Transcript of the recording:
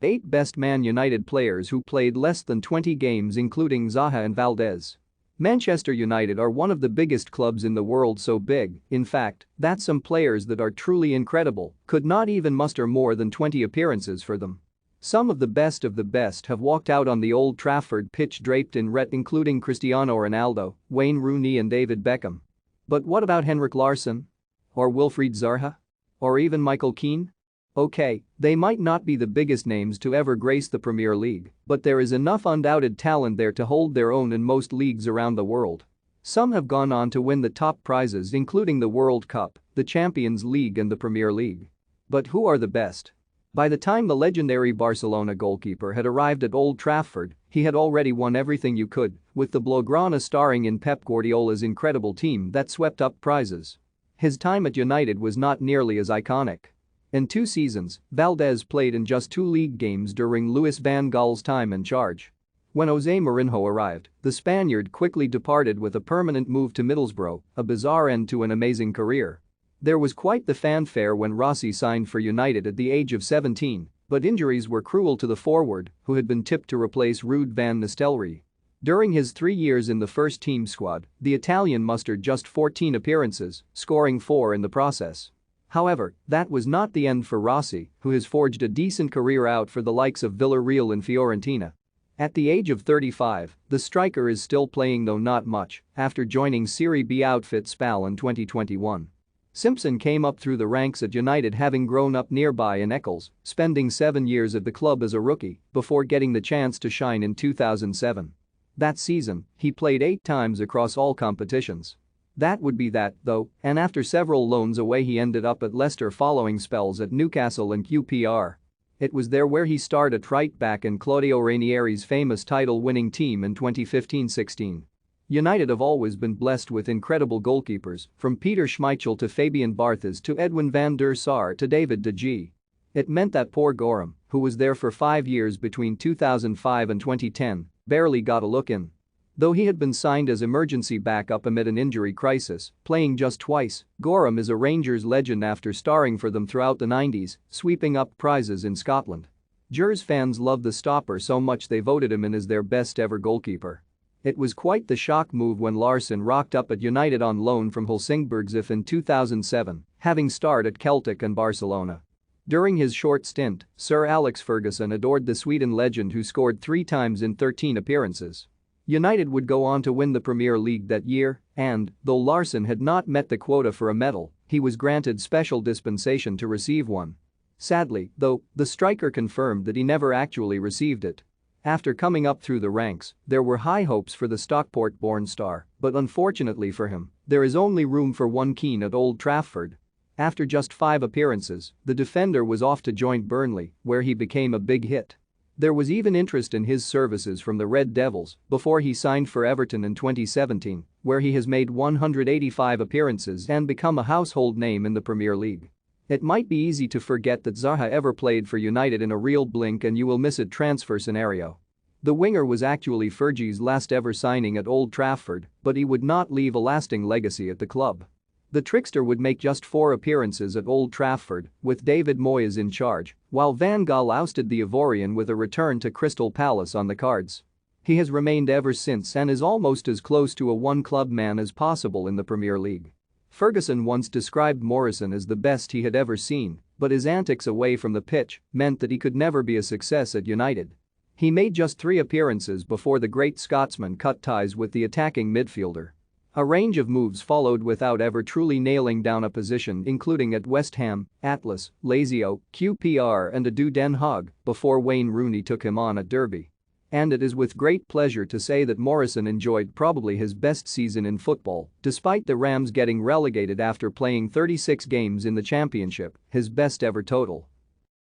8 best Man United players who played less than 20 games including Zaha and Valdes. Manchester United are one of the biggest clubs in the world, so big, in fact, that some players that are truly incredible could not even muster more than 20 appearances for them. Some of the best have walked out on the Old Trafford pitch draped in red, including Cristiano Ronaldo, Wayne Rooney and David Beckham. But what about Henrik Larsson? Or Wilfried Zaha? Or even Michael Keane? Okay, they might not be the biggest names to ever grace the Premier League, but there is enough undoubted talent there to hold their own in most leagues around the world. Some have gone on to win the top prizes, including the World Cup, the Champions League and the Premier League. But who are the best? By the time the legendary Barcelona goalkeeper had arrived at Old Trafford, he had already won everything you could, with the Blaugrana starring in Pep Guardiola's incredible team that swept up prizes. His time at United was not nearly as iconic. In 2 seasons, Valdes played in just 2 league games during Luis van Gaal's time in charge. When Jose Mourinho arrived, the Spaniard quickly departed with a permanent move to Middlesbrough, a bizarre end to an amazing career. There was quite the fanfare when Rossi signed for United at the age of 17, but injuries were cruel to the forward, who had been tipped to replace Ruud van Nistelrooy. During his 3 years in the first-team squad, the Italian mustered just 14 appearances, scoring 4 in the process. However, that was not the end for Rossi, who has forged a decent career out for the likes of Villarreal and Fiorentina. At the age of 35, the striker is still playing, though not much, after joining Serie B outfit Spal in 2021. Simpson came up through the ranks at United, having grown up nearby in Eccles, spending 7 years at the club as a rookie before getting the chance to shine in 2007. That season, he played 8 times across all competitions. That would be that, though, and after several loans away he ended up at Leicester following spells at Newcastle and QPR. It was there where he starred at right back in Claudio Ranieri's famous title-winning team in 2015-16. United have always been blessed with incredible goalkeepers, from Peter Schmeichel to Fabian Barthez to Edwin van der Sar to David de Gea. It meant that poor Gorham, who was there for 5 years between 2005 and 2010, barely got a look in. Though he had been signed as emergency backup amid an injury crisis, playing just twice, Gorham is a Rangers legend after starring for them throughout the 90s, sweeping up prizes in Scotland. Gers fans love the stopper so much they voted him in as their best ever goalkeeper. It was quite the shock move when Larsson rocked up at United on loan from Helsingborgsif in 2007, having starred at Celtic and Barcelona. During his short stint, Sir Alex Ferguson adored the Sweden legend who scored 3 times in 13 appearances. United would go on to win the Premier League that year, and, though Larsson had not met the quota for a medal, he was granted special dispensation to receive one. Sadly, though, the striker confirmed that he never actually received it. After coming up through the ranks, there were high hopes for the Stockport-born star, but unfortunately for him, there is only room for one Keane at Old Trafford. After just 5 appearances, the defender was off to join Burnley, where he became a big hit. There was even interest in his services from the Red Devils before he signed for Everton in 2017, where he has made 185 appearances and become a household name in the Premier League. It might be easy to forget that Zaha ever played for United in a real blink, and you will miss it transfer scenario. The winger was actually Fergie's last ever signing at Old Trafford, but he would not leave a lasting legacy at the club. The trickster would make just 4 appearances at Old Trafford, with David Moyes in charge, while Van Gaal ousted the Ivorian with a return to Crystal Palace on the cards. He has remained ever since and is almost as close to a one-club man as possible in the Premier League. Ferguson once described Morrison as the best he had ever seen, but his antics away from the pitch meant that he could never be a success at United. He made just 3 appearances before the great Scotsman cut ties with the attacking midfielder. A range of moves followed without ever truly nailing down a position, including at West Ham, Atlas, Lazio, QPR and ADO Den Haag before Wayne Rooney took him on at Derby. And it is with great pleasure to say that Morrison enjoyed probably his best season in football, despite the Rams getting relegated after playing 36 games in the Championship, his best ever total.